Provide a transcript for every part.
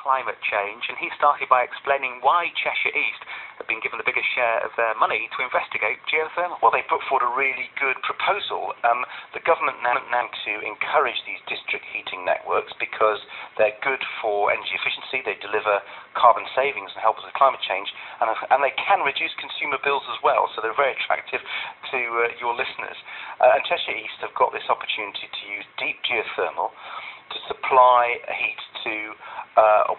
climate change, and he started by explaining why Cheshire East had been given the biggest share of their money to investigate geothermal. Well, they put forward a really good proposal. The government now to encourage these district heating networks because they're good for energy efficiency, they deliver carbon savings and help us with climate change, and they can reduce consumer bills as well, so they're very attractive to your listeners. And Cheshire East have got this opportunity to use deep geothermal to supply heat to 1,400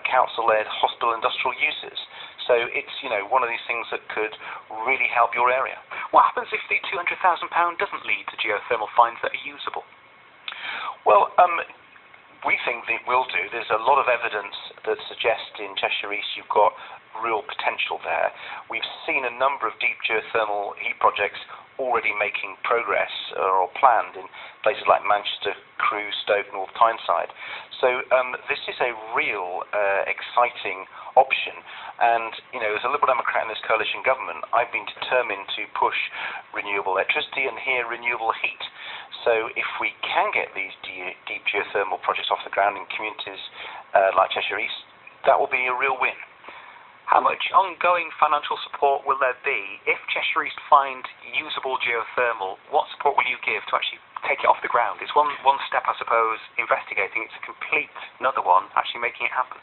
council-led hospital industrial users. So it's, one of these things that could really help your area. What happens if the £200,000 doesn't lead to geothermal finds that are usable? Well, we think it will do. There's a lot of evidence that suggests in Cheshire East you've got real potential there. We've seen a number of deep geothermal heat projects already making progress or planned in places like Manchester, Crewe, Stoke, North Tyneside. So this is a real exciting option, and as a Liberal Democrat in this coalition government, I've been determined to push renewable electricity and here renewable heat. So if we can get these deep geothermal projects off the ground in communities like Cheshire East, that will be a real win. How much ongoing financial support will there be if Cheshire East find usable geothermal? What support will you give to actually take it off the ground? It's one step, I suppose, investigating. It's a complete another one, actually making it happen.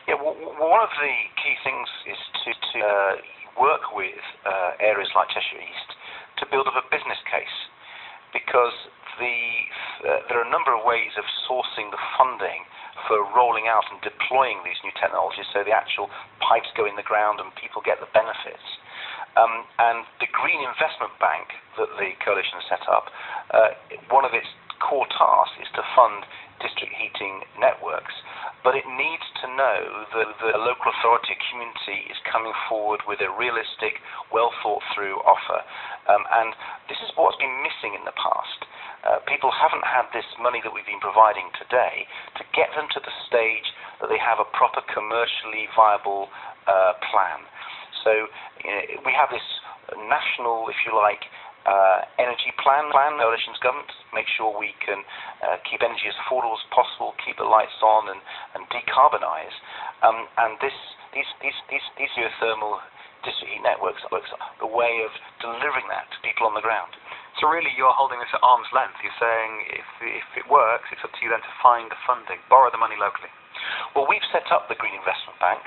Yeah, one of the key things is to work with areas like Cheshire East to build up a business case, because there are a number of ways of sourcing the funding for rolling out and deploying these new technologies, so the actual pipes go in the ground and people get the benefits. And the Green Investment Bank that the coalition has set up, one of its core tasks is to fund district heating networks, but it needs to know that the local authority community is coming forward with a realistic, well thought through offer. And this is what's been missing in the past. People haven't had this money that we've been providing today to get them to the stage that they have a proper commercially viable plan. So we have this national, if you like, energy plan, coalition's government, make sure we can keep energy as affordable as possible, keep the lights on and decarbonise. And these geothermal district heat networks are the way of delivering that to people on the ground. So really you're holding this at arm's length. You're saying if it works, it's up to you then to find the funding, borrow the money locally. Well, we've set up the Green Investment Bank,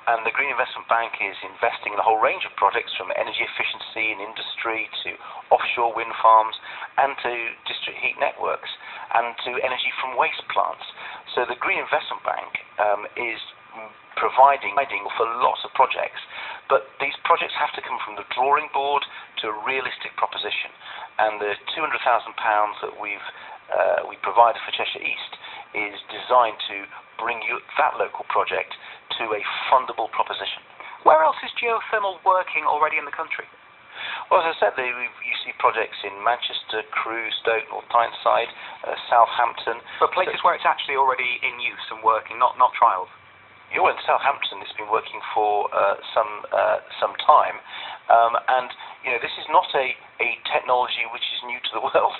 and the Green Investment Bank is investing in a whole range of projects, from energy efficiency in industry to offshore wind farms and to district heat networks and to energy from waste plants. So the Green Investment Bank is providing for lots of projects, but these projects have to come from the drawing board to a realistic proposition, and the £200,000 that we provided for Cheshire East is designed to bring that local project to a fundable proposition. Where else is geothermal working already in the country? Well, as I said, you see projects in Manchester, Crewe, Stoke, North Tyneside, Southampton. But places where it's actually already in use and working, not trials. You're in Southampton. It's been working for some time, and this is not a technology which is new to the world.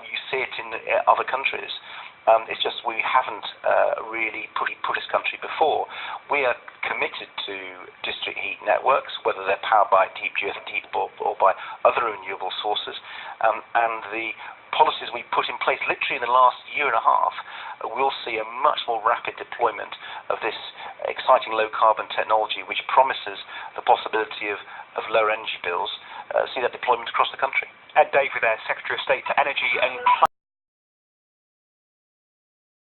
You see it in other countries. It's just we haven't really put this country before. We are committed to district heat networks, whether they're powered by deep geothermal or by other renewable sources, and the policies we put in place literally in the last year and a half, we'll see a much more rapid deployment of this exciting low-carbon technology, which promises the possibility of lower energy bills. See that deployment across the country. Davey there, Secretary of State for Energy and